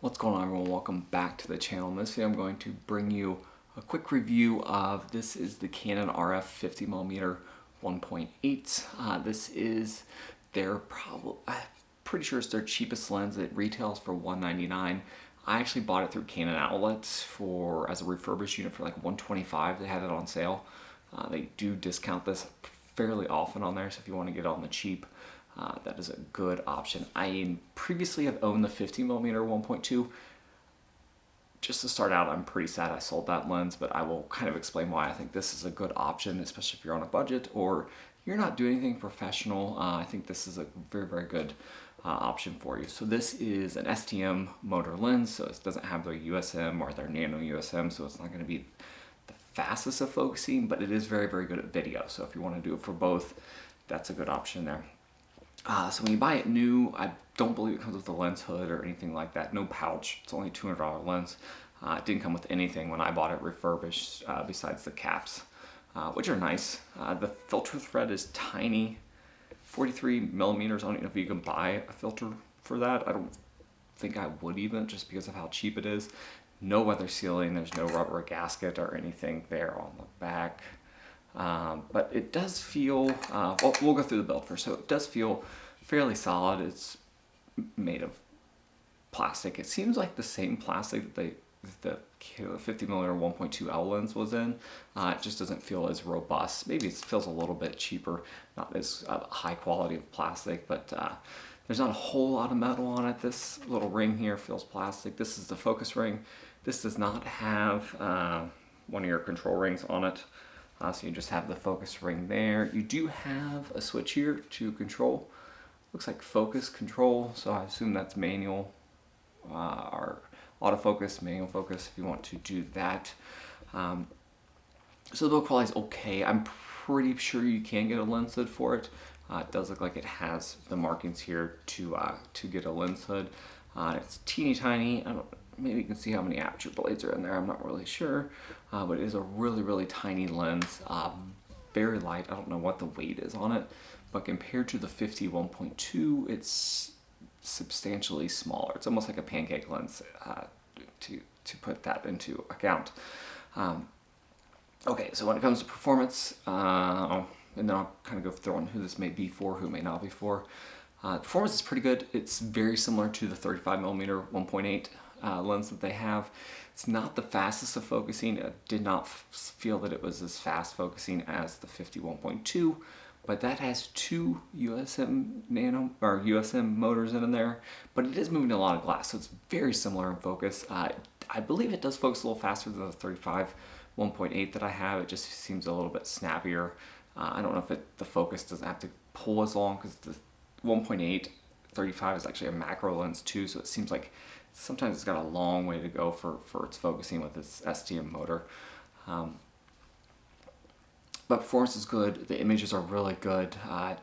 What's going on, everyone? Welcome back to the channel. In this video I'm going to bring you a quick review of this is the Canon RF 50mm 1.8. This is their I'm pretty sure it's their cheapest lens. It retails for $199. I actually bought it through Canon outlets as a refurbished unit for like $125. They had it on sale. They do discount this fairly often on there, so if you want to get it on the cheap, that is a good option. I previously have owned the 50mm 1.2. Just to start out, I'm pretty sad I sold that lens, but I will kind of explain why I think this is a good option, especially if you're on a budget or you're not doing anything professional. I think this is a very, very good option for you. So this is an STM motor lens, so it doesn't have their USM or their nano USM, so it's not going to be the fastest of focusing, but it is very, very good at video. So if you want to do it for both, that's a good option there. So when you buy it new, I don't believe it comes with a lens hood or anything like that. No pouch. It's only a $200 lens. It didn't come with anything when I bought it refurbished besides the caps, which are nice. The filter thread is tiny, 43mm. I don't know if you can buy a filter for that. I don't think I would even, just because of how cheap it is. No weather sealing. There's no rubber gasket or anything there on the back. But it does feel, we'll go through the build first. So it does feel fairly solid. It's made of plastic. It seems like the same plastic that the 50mm 1.2L lens was in. It just doesn't feel as robust. Maybe it feels a little bit cheaper, not as high quality of plastic, but there's not a whole lot of metal on it. This little ring here feels plastic. This is the focus ring. This does not have one of your control rings on it. So you just have the focus ring there. You do have a switch here to control. Looks like focus control, so I assume that's manual or autofocus, manual focus if you want to do that. So the build quality is okay. I'm pretty sure you can get a lens hood for it. It does look like it has the markings here to get a lens hood. It's teeny tiny. Maybe you can see how many aperture blades are in there. I'm not really sure, but it is a really, really tiny lens. Very light. I don't know what the weight is on it, but compared to the 50 1.2, it's substantially smaller. It's almost like a pancake lens to put that into account. Okay, so when it comes to performance, and then I'll kind of go through on who this may be for, who may not be for. Performance is pretty good. It's very similar to the 35mm 1.8 lens that they have. It's not the fastest of focusing. I did not feel that it was as fast focusing as the 50 1.2, but that has two USM nano or USM motors in there, but it is moving a lot of glass, so it's very similar in focus. I believe it does focus a little faster than the 35 1.8 that I have. It just seems a little bit snappier. I don't know if the focus doesn't have to pull as long, because the 1.8 35 is actually a macro lens too, so it seems like sometimes it's got a long way to go for its focusing with its STM motor. But performance is good. The images are really good. I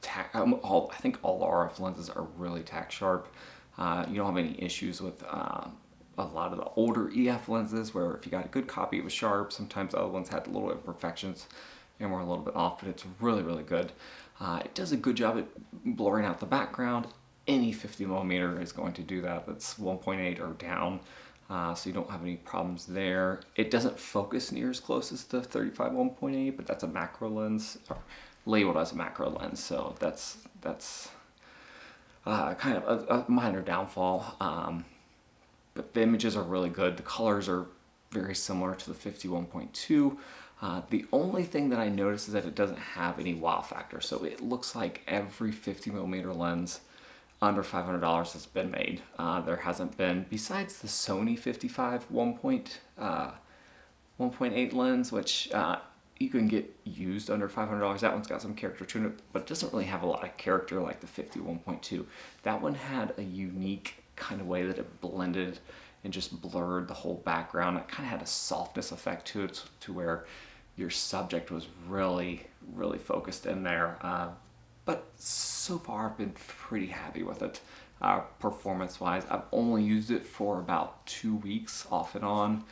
think all RF lenses are really tack sharp. You don't have any issues with a lot of the older EF lenses, where if you got a good copy it was sharp. Sometimes other ones had little imperfections and were a little bit off, but it's really, really good. It does a good job at blurring out the background. Any 50mm is going to do that. That's 1.8 or down, so you don't have any problems there. It doesn't focus near as close as the 35 1.8, but that's a macro lens, or labeled as a macro lens, so that's kind of a minor downfall. But the images are really good. The colors are very similar to the 50 1.2. The only thing that I noticed is that it doesn't have any wow factor, so it looks like every 50mm lens under $500 has been made. There hasn't been, besides the Sony 55 1.8 lens, which you can get used under $500. That one's got some character to it, but it doesn't really have a lot of character like the 50 1.2. That one had a unique kind of way that it blended and just blurred the whole background. It kind of had a softness effect to it, to where your subject was really, really focused in there. But so far I've been pretty happy with it. Performance-wise, I've only used it for about 2 weeks off and on,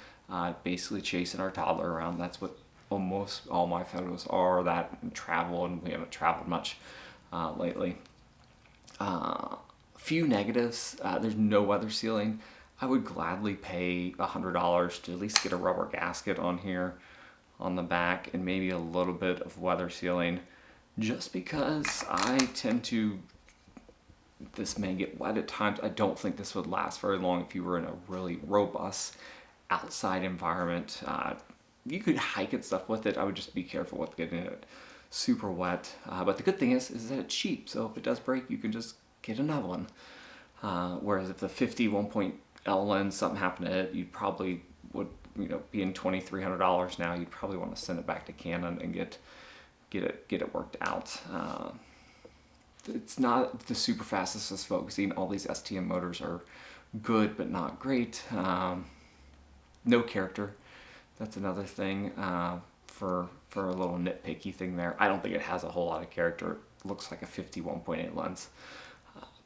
basically chasing our toddler around. That's what almost all my photos are, that and travel, and we haven't traveled much lately. Few negatives. There's no weather sealing. I would gladly pay $100 to at least get a rubber gasket on here on the back and maybe a little bit of weather sealing, just because I tend to, this may get wet at times. I don't think this would last very long if you were in a really robust outside environment. You could hike and stuff with it. I would just be careful with getting it super wet. But the good thing is that it's cheap. So if it does break, you can just get another one. Whereas if the 50 1.L lens, something happened to it, you probably would, being $2,300 now, you'd probably want to send it back to Canon and get it worked out. It's not the super fastest as focusing. All these STM motors are good but not great. No character. That's another thing for a little nitpicky thing there. I don't think it has a whole lot of character. It looks like a 50 1.8 lens.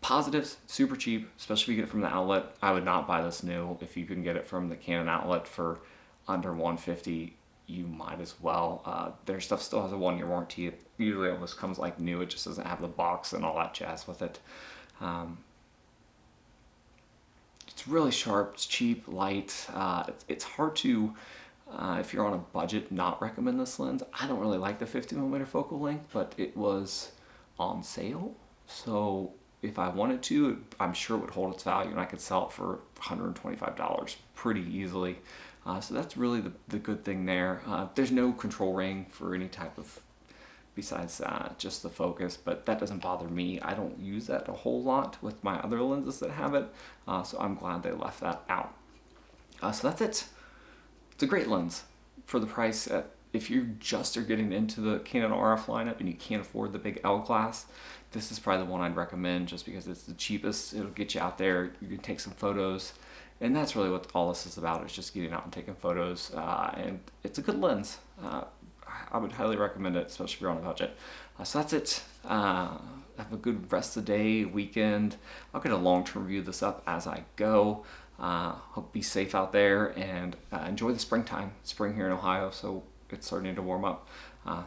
Positives, super cheap, especially if you get it from the outlet. I would not buy this new. If you can get it from the Canon outlet for under $150, you might as well. Their stuff still has a 1-year warranty. It usually almost comes like new. It just doesn't have the box and all that jazz with it. It's really sharp, it's cheap, light. It's hard to, if you're on a budget, not recommend this lens. I don't really like the 50mm focal length, but it was on sale. So if I wanted to, I'm sure it would hold its value and I could sell it for $125 pretty easily. So that's really the good thing there. There's no control ring for any type of, besides just the focus, but that doesn't bother me. I don't use that a whole lot with my other lenses that have it, so I'm glad they left that out. So that's it. It's a great lens for the price. If you just are getting into the Canon RF lineup and you can't afford the big L class, this is probably the one I'd recommend just because it's the cheapest. It'll get you out there, you can take some photos, and that's really what all this is about, is just getting out and taking photos, and it's a good lens. I would highly recommend it, especially if you're on a budget. So that's it. Have a good rest of the day, weekend. I'll get a long-term review of this up as I go. Hope be safe out there and enjoy the springtime. Spring here in Ohio, so it's starting to warm up.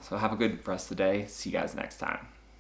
So have a good rest of the day. See you guys next time.